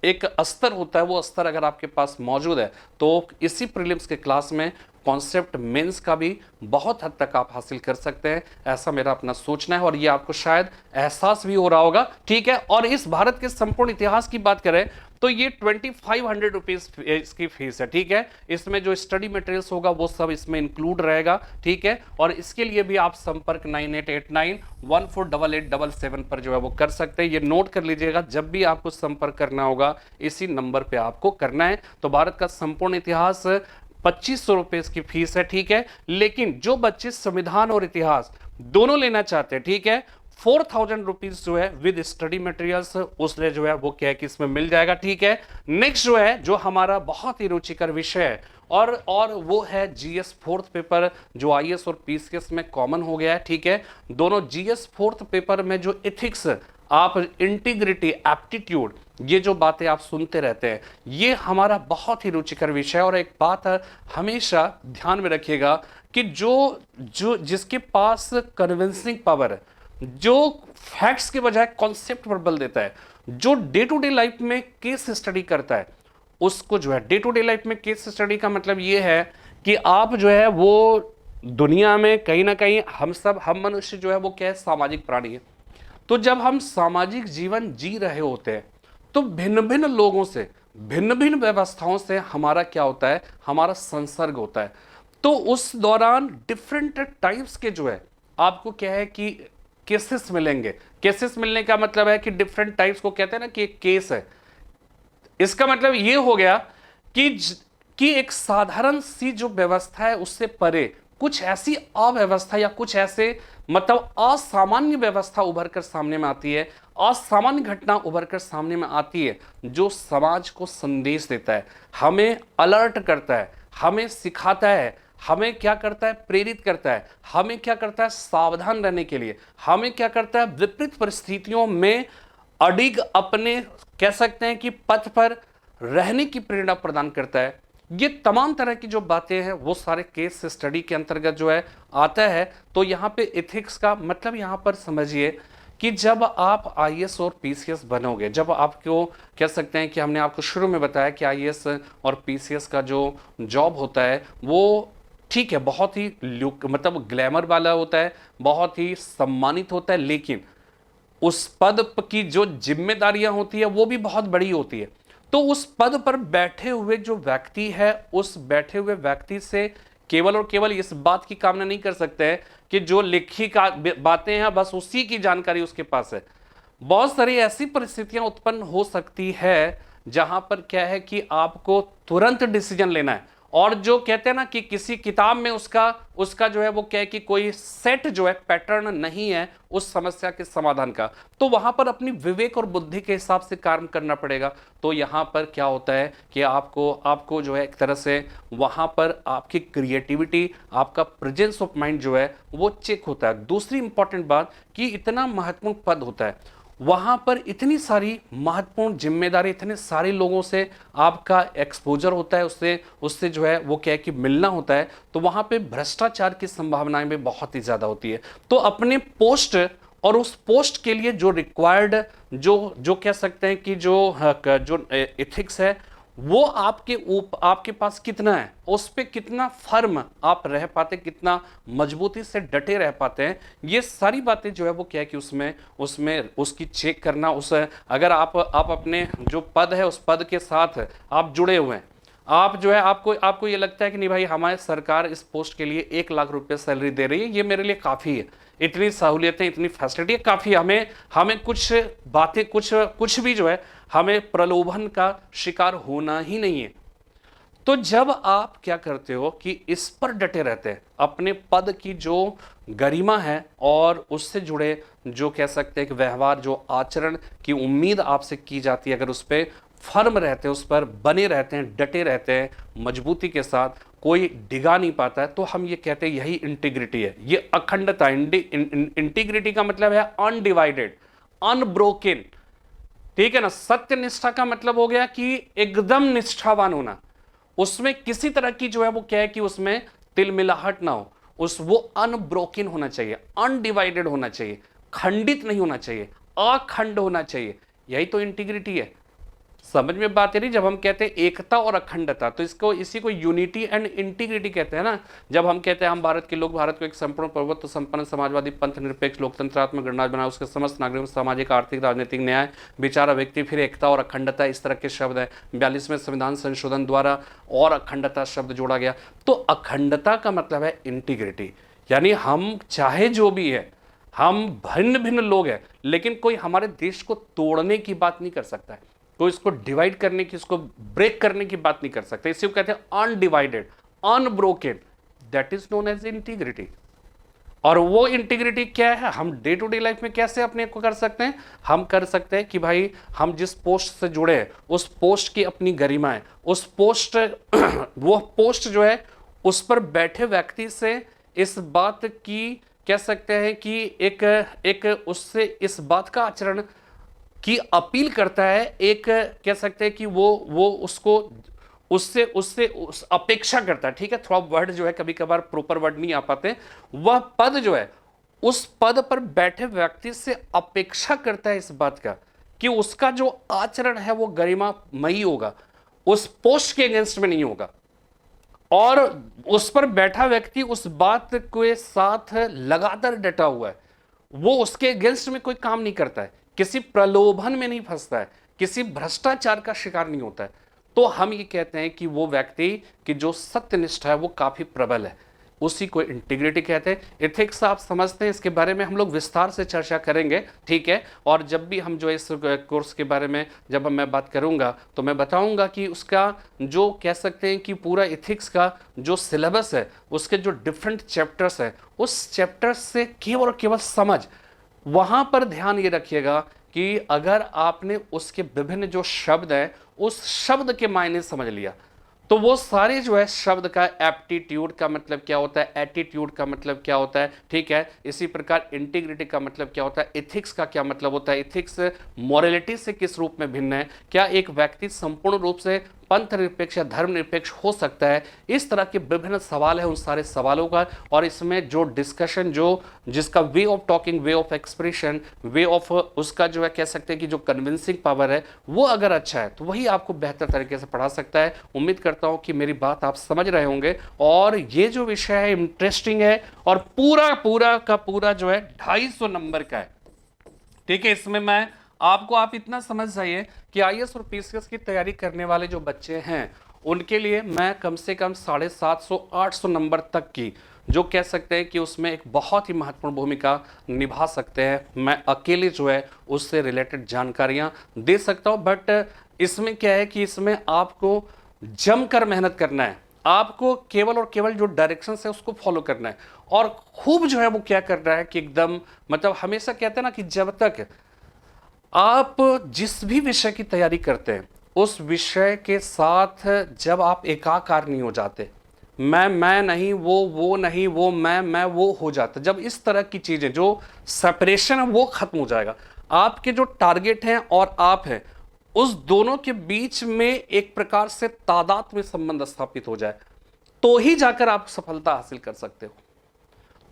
एक स्तर होता है, वो स्तर अगर आपके पास मौजूद है तो इसी प्रीलिम्स के क्लास में कॉन्सेप्ट मेंस का भी बहुत हद तक आप हासिल कर सकते हैं, ऐसा मेरा अपना सोचना है और ये आपको शायद एहसास भी हो रहा होगा, ठीक है। और इस भारत के संपूर्ण इतिहास की बात करें तो ये 2500 रुपीज इसकी फीस है, ठीक है। इसमें जो स्टडी मटेरियल्स होगा वो सब इसमें इंक्लूड रहेगा, ठीक है। और इसके लिए भी आप संपर्क 9889148877 पर जो है वो कर सकते हैं। ये नोट कर लीजिएगा, जब भी आपको संपर्क करना होगा इसी नंबर पे आपको करना है। तो भारत का संपूर्ण इतिहास 2500 रुपए इसकी फीस है, ठीक है। लेकिन जो बच्चे संविधान और इतिहास दोनों लेना चाहते हैं, ठीक है, 4000 रुपीज जो है विद स्टडी मटेरियल्स उसने जो है वो क्या है कि इसमें मिल जाएगा, ठीक है। नेक्स्ट जो है जो हमारा बहुत ही रुचिकर विषय है और वो है जीएस फोर्थ पेपर, जो आईएएस और पीसीएस में कॉमन हो गया है, ठीक है। दोनों जीएस फोर्थ पेपर में जो एथिक्स, आप इंटीग्रिटी, एप्टीट्यूड, ये जो बातें आप सुनते रहते हैं, ये हमारा बहुत ही रुचिकर विषय है। और एक बात हमेशा ध्यान में रखिएगा कि जो जिसके पास कन्विंसिंग पावर है, जो फैक्ट्स के बजाय कॉन्सेप्ट पर बल देता है, जो डे टू डे लाइफ में केस स्टडी करता है, उसको जो है डे टू डे लाइफ में केस स्टडी का मतलब ये है कि आप जो है वो दुनिया में कहीं ना कहीं हम मनुष्य जो है वो क्या है, सामाजिक प्राणी है। तो जब हम सामाजिक जीवन जी रहे होते हैं तो भिन्न भिन्न लोगों से, भिन्न भिन्न व्यवस्थाओं से हमारा क्या होता है, हमारा संसर्ग होता है। तो उस दौरान डिफरेंट टाइप्स के जो है आपको क्या है कि केसेस मिलेंगे। केसेस मिलने का मतलब है कि डिफरेंट टाइप्स को कहते हैं ना कि एक केस है। इसका मतलब ये हो गया कि एक साधारण सी जो व्यवस्था है उससे परे कुछ ऐसी अव्यवस्था या कुछ ऐसे मतलब असामान्य व्यवस्था उभर कर सामने में आती है, असामान्य घटना उभर कर सामने में आती है, जो समाज को संदेश देता है, हमें अलर्ट करता है, हमें सिखाता है, हमें क्या करता है, प्रेरित करता है, हमें क्या करता है, सावधान रहने के लिए, हमें क्या करता है, विपरीत परिस्थितियों में अडिग अपने कह सकते हैं कि पथ पर रहने की प्रेरणा प्रदान करता है। ये तमाम तरह की जो बातें हैं वो सारे केस स्टडी के अंतर्गत जो है आता है। तो यहाँ पे एथिक्स का मतलब यहाँ पर समझिए कि जब आप आईएएस और पीसीएस बनोगे, जब आपको कह सकते हैं कि हमने आपको शुरू में बताया कि आईएएस और पीसीएस का जो जॉब होता है वो ठीक है बहुत ही मतलब ग्लैमर वाला होता है, बहुत ही सम्मानित होता है, लेकिन उस पद की जो जिम्मेदारियां होती है वो भी बहुत बड़ी होती है। तो उस पद पर बैठे हुए जो व्यक्ति है, उस बैठे हुए व्यक्ति से केवल और केवल इस बात की कामना नहीं कर सकते हैं कि जो लिखी का बातें हैं बस उसी की जानकारी उसके पास है। बहुत सारी ऐसी परिस्थितियां उत्पन्न हो सकती है जहां पर क्या है कि आपको तुरंत डिसीजन लेना है, और जो कहते हैं ना कि किसी किताब में उसका जो है वो क्या है कि कोई सेट जो है पैटर्न नहीं है उस समस्या के समाधान का, तो वहां पर अपनी विवेक और बुद्धि के हिसाब से काम करना पड़ेगा। तो यहां पर क्या होता है कि आपको जो है एक तरह से वहां पर आपकी क्रिएटिविटी, आपका प्रेजेंस ऑफ माइंड जो है वो चेक होता है। दूसरी इंपॉर्टेंट बात कि इतना महत्वपूर्ण पद होता है, वहां पर इतनी सारी महत्वपूर्ण जिम्मेदारी, इतने सारे लोगों से आपका एक्सपोजर होता है, उससे जो है वो क्या है कि मिलना होता है, तो वहां पे भ्रष्टाचार की संभावनाएं भी बहुत ही ज्यादा होती है। तो अपने पोस्ट और उस पोस्ट के लिए जो रिक्वायर्ड जो कह सकते हैं कि जो एथिक्स है वो आपके पास कितना है, उस पे कितना फर्म आप रह पाते, कितना मजबूती से डटे रह पाते हैं, ये सारी बातें जो है वो क्या है कि उसमें उसकी चेक करना। अगर आप अपने जो पद है उस पद के साथ आप जुड़े हुए हैं, आप जो है आपको ये लगता है कि नहीं भाई हमारी सरकार इस पोस्ट के लिए 1 लाख रुपए सैलरी दे रही है, ये मेरे लिए काफ़ी है, इतनी सहूलियतें, इतनी फैसिलिटी काफ़ी, हमें कुछ बातें कुछ भी जो है हमें प्रलोभन का शिकार होना ही नहीं है। तो जब आप क्या करते हो कि इस पर डटे रहते हैं, अपने पद की जो गरिमा है और उससे जुड़े जो कह सकते हैं कि व्यवहार, जो आचरण की उम्मीद आपसे की जाती है, अगर उस पर फर्म रहते हैं, उस पर बने रहते हैं, डटे रहते हैं मजबूती के साथ, कोई डिगा नहीं पाता है, तो हम ये कहते हैं यही इंटीग्रिटी है, ये अखंडता। इंटीग्रिटी का मतलब है अनडिवाइडेड, अनब्रोकन, ठीक है ना। सत्य निष्ठा का मतलब हो गया कि एकदम निष्ठावान होना, उसमें किसी तरह की जो है वो क्या है कि उसमें तिलमिलाहट ना हो, उस वो अनब्रोकन होना चाहिए, अनडिवाइडेड होना चाहिए, खंडित नहीं होना चाहिए, अखंड होना चाहिए। यही तो इंटीग्रिटी है। समझ में बात है नहीं, जब हम कहते हैं एकता और अखंडता, तो इसको इसी को यूनिटी एंड इंटीग्रिटी कहते हैं ना। जब हम कहते हैं हम भारत के लोग भारत को एक संपूर्ण प्रभुत्व संपन्न समाजवादी पंथ निरपेक्ष लोकतंत्रात्मक गणराज्य बनाए, उसके समस्त नागरिकों सामाजिक आर्थिक राजनीतिक न्याय विचारा व्यक्ति, फिर एकता और अखंडता, इस तरह के शब्द है। 42वें संविधान संशोधन द्वारा और अखंडता शब्द जोड़ा गया। तो अखंडता का मतलब है इंटीग्रिटी, यानी हम चाहे जो भी है, हम भिन्न भिन्न लोग हैं, लेकिन कोई हमारे देश को तोड़ने की बात नहीं कर सकता है, कोई इसको डिवाइड करने की, इसको ब्रेक करने की बात नहीं कर सकता। इसी को कहते हैं undivided, unbroken, that is known as integrity. और वो इंटीग्रिटी क्या है, हम डे टू डे लाइफ में कैसे अपने को कर सकते हैं? हम कर सकते हैं कि भाई हम जिस पोस्ट से जुड़े हैं उस पोस्ट की अपनी गरिमा है, उस पोस्ट वो पोस्ट जो है उस पर बैठे व्यक्ति से इस बात की कह सकते हैं कि एक उससे इस बात का आचरण की अपील करता है, एक कह सकते हैं कि वो उसको उससे उससे उस अपेक्षा करता है, ठीक है। थोड़ा वर्ड जो है कभी कभार प्रॉपर वर्ड नहीं आ पाते, वह पद जो है उस पद पर बैठे व्यक्ति से अपेक्षा करता है इस बात का कि उसका जो आचरण है वो गरिमामयी होगा, उस पोस्ट के अगेंस्ट में नहीं होगा, और उस पर बैठा व्यक्ति उस बात के साथ लगातार डटा हुआ है, वो उसके अगेंस्ट में कोई काम नहीं करता है, किसी प्रलोभन में नहीं फंसता है, किसी भ्रष्टाचार का शिकार नहीं होता है। तो हम ये कहते हैं कि वो व्यक्ति की जो सत्यनिष्ठा है वो काफी प्रबल है, उसी को इंटीग्रिटी कहते हैं। एथिक्स आप समझते हैं, इसके बारे में हम लोग विस्तार से चर्चा करेंगे, ठीक है। और जब भी हम जो इस कोर्स के बारे में जब मैं बात करूंगा तो मैं बताऊंगा कि उसका जो कह सकते हैं कि पूरा एथिक्स का जो सिलेबस है, उसके जो डिफरेंट चैप्टर्स है, उस चैप्टर से केवल और केवल समझ, वहां पर ध्यान ये रखिएगा कि अगर आपने उसके विभिन्न जो शब्द हैं उस शब्द के मायने समझ लिया, तो वो सारे जो है शब्द का एप्टीट्यूड का मतलब क्या होता है, एटीट्यूड का मतलब क्या होता है, ठीक है। इसी प्रकार इंटीग्रिटी का मतलब क्या होता है, एथिक्स का क्या मतलब होता है, एथिक्स मॉरलिटी से किस रूप में भिन्न है, क्या एक व्यक्ति संपूर्ण रूप से पंथ निरपेक्ष या धर्म निरपेक्ष हो सकता है। इस तरह के विभिन्न सवाल है, उन सारे सवालों का, और इसमें जो डिस्कशन, जो जिसका way of talking, way of expression, way of उसका जो है कह सकते हैं कि जो कन्विंसिंग पावर है वो अगर अच्छा है तो वही आपको बेहतर तरीके से पढ़ा सकता है। उम्मीद करता हूं कि मेरी बात आप समझ रहे होंगे, और ये जो विषय है इंटरेस्टिंग है, और पूरा पूरा का पूरा जो है 250 नंबर का है, ठीक है। इसमें मैं आपको, आप इतना समझ जाइए कि आईएएस और पीसीएस की तैयारी करने वाले जो बच्चे हैं उनके लिए मैं कम से कम 750-800 नंबर तक की जो कह सकते हैं कि उसमें एक बहुत ही महत्वपूर्ण भूमिका निभा सकते हैं, मैं अकेले जो है उससे रिलेटेड जानकारियां दे सकता हूं। बट इसमें क्या है कि इसमें आपको जमकर मेहनत करना है, आपको केवल और केवल जो डायरेक्शन है उसको फॉलो करना है, और खूब जो है वो क्या करना है कि एकदम मतलब हमेशा कहते हैं ना कि जब तक आप जिस भी विषय की तैयारी करते हैं उस विषय के साथ जब आप एकाकार नहीं हो जाते, मैं नहीं, वो नहीं, वो मैं वो हो जाता, जब इस तरह की चीजें जो सेपरेशन है वो खत्म हो जाएगा, आपके जो टारगेट हैं और आप हैं उस दोनों के बीच में एक प्रकार से तादाद में संबंध स्थापित हो जाए, तो ही जाकर आप सफलता हासिल कर सकते हो।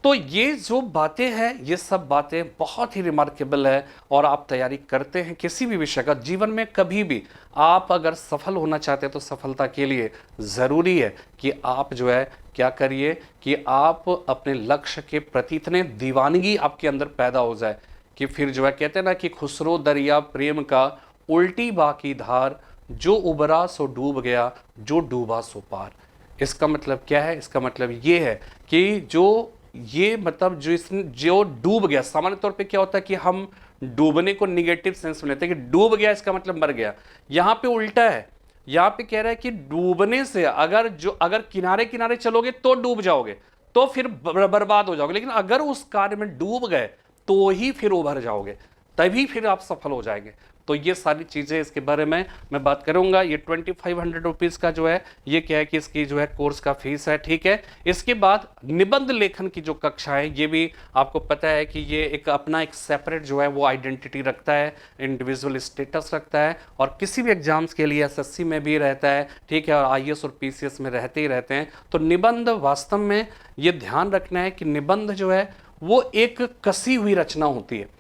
तो ये जो बातें हैं, ये सब बातें बहुत ही रिमार्केबल है, और आप तैयारी करते हैं किसी भी विषय का, जीवन में कभी भी आप अगर सफल होना चाहते हैं तो सफलता के लिए ज़रूरी है कि आप जो है क्या करिए कि आप अपने लक्ष्य के प्रति इतने दीवानगी आपके अंदर पैदा हो जाए कि फिर जो है कहते हैं ना कि खुसरो दरिया प्रेम का उल्टी बाकी धार, जो उबरा सो डूब गया, जो डूबा सो पार। इसका मतलब क्या है? इसका मतलब ये है कि जो ये मतलब जो डूब गया, सामान्य तौर पे क्या होता है कि हम डूबने को निगेटिव सेंस में लेते हैं कि डूब गया इसका मतलब मर गया, यहां पे उल्टा है, यहाँ पे कह रहा है कि डूबने से अगर किनारे किनारे चलोगे तो डूब जाओगे, तो फिर बर्बाद हो जाओगे, लेकिन अगर उस कार्य में डूब गए तो ही फिर उभर जाओगे, तभी फिर आप सफल हो जाएंगे। तो ये सारी चीज़ें इसके बारे में मैं बात करूंगा। ये 2500 रुपीज़ का जो है ये क्या है कि इसकी जो है कोर्स का फीस है, ठीक है। इसके बाद निबंध लेखन की जो कक्षा है ये भी आपको पता है कि ये एक अपना एक सेपरेट जो है वो आइडेंटिटी रखता है, इंडिविजुअल स्टेटस रखता है, और किसी भी एग्जाम्स के लिए एसएससी में भी रहता है, ठीक है, और आईएएस और पीसीएस में रहते ही रहते हैं। तो निबंध वास्तव में ये ध्यान रखना है कि निबंध जो है वो एक कसी हुई रचना होती है,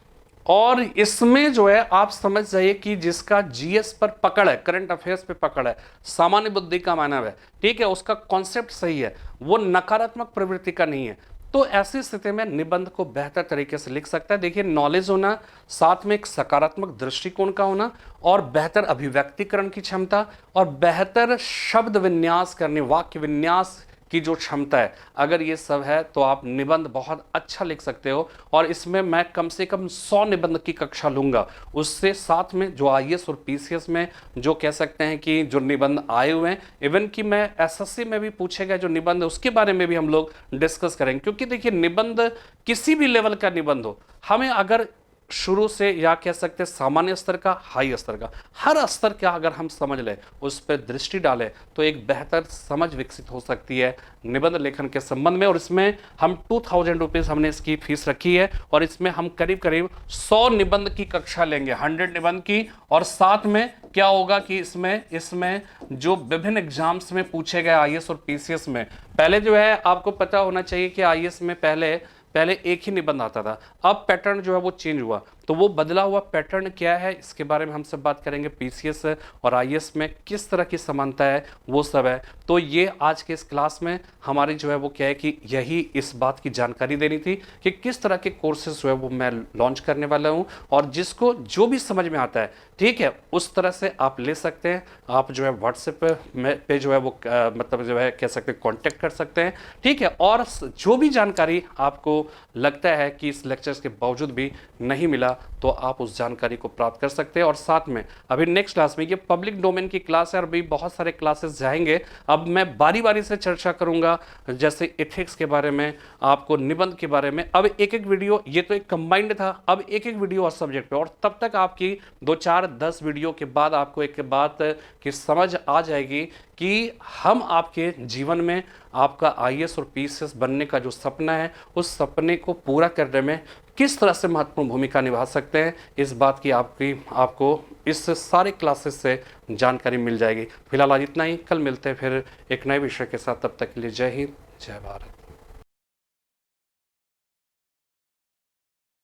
और इसमें जो है आप समझ जाइए कि जिसका जीएस पर पकड़ है, करंट अफेयर्स पे पकड़ है, सामान्य बुद्धि का मानव है, ठीक है, उसका कॉन्सेप्ट सही है, वो नकारात्मक प्रवृत्ति का नहीं है, तो ऐसी स्थिति में निबंध को बेहतर तरीके से लिख सकता है। देखिए, नॉलेज होना, साथ में एक सकारात्मक दृष्टिकोण का होना, और बेहतर अभिव्यक्तिकरण की क्षमता, और बेहतर शब्द विन्यास करने, वाक्य विन्यास की जो क्षमता है, अगर ये सब है तो आप निबंध बहुत अच्छा लिख सकते हो। और इसमें मैं कम से कम 100 निबंध की कक्षा लूंगा, उससे साथ में जो आईएएस और पीसीएस में जो कह सकते हैं कि जो निबंध आए हुए हैं, इवन कि मैं एसएससी में भी पूछे गए जो निबंध है उसके बारे में भी हम लोग डिस्कस करेंगे। क्योंकि देखिए, निबंध किसी भी लेवल का निबंध हो, हमें अगर शुरू से, या कह सकते हैं सामान्य स्तर का, हाई स्तर का, हर स्तर का अगर हम समझ लें, उस पर दृष्टि डालें, तो एक बेहतर समझ विकसित हो सकती है निबंध लेखन के संबंध में। और इसमें हम 2000 रुपीज़ हमने इसकी फीस रखी है, और इसमें हम करीब करीब 100 निबंध की कक्षा लेंगे, 100 निबंध की। और साथ में क्या होगा कि इसमें जो विभिन्न एग्जाम्स में पूछे गए आईएएस और पीसीएस में, पहले जो है आपको पता होना चाहिए कि आईएएस में पहले एक ही निबंध आता था, अब पैटर्न जो है वो चेंज हुआ। तो वो बदला हुआ पैटर्न क्या है, इसके बारे में हम सब बात करेंगे। पीसीएस और आईएएस में किस तरह की समानता है, वो सब है। तो ये आज के इस क्लास में हमारी जो है वो क्या है कि यही इस बात की जानकारी देनी थी कि किस तरह के कोर्सेज जो है वो मैं लॉन्च करने वाला हूँ, और जिसको जो भी समझ में आता है, ठीक है, उस तरह से आप ले सकते हैं। आप जो है व्हाट्सएप पे जो है वो मतलब जो है कह सकते हैं कॉन्टेक्ट कर सकते हैं, ठीक है। और जो भी जानकारी आपको लगता है कि इस लेक्चर्स के बावजूद भी नहीं मिला, तो आप उस जानकारी को प्राप्त कर सकते हैं। और साथ में अभी नेक्स्ट क्लास में, ये पब्लिक डोमेन की क्लास है और भी बहुत सारे क्लासेस जाएंगे। अब मैं बारी बारी से चर्चा करूंगा, जैसे एथिक्स के बारे में, आपको निबंध के बारे में। अब एक एक वीडियो, ये तो एक कंबाइंड था, अब एक एक वीडियो और सब्जेक्ट पे, और तब तक आपकी 2 4 10 वीडियो के बाद आपको एक बात की समझ आ जाएगी कि हम आपके जीवन में आपका आईएएस और पीसीएस बनने का जो सपना है, उस सपने को पूरा करने में किस तरह से महत्वपूर्ण भूमिका निभा सकते हैं। इस बात की आपको इस सारे क्लासेस से जानकारी मिल जाएगी। फिलहाल आज इतना ही, कल मिलते हैं फिर एक नए विषय के साथ। तब तक के लिए जय हिंद, जय भारत।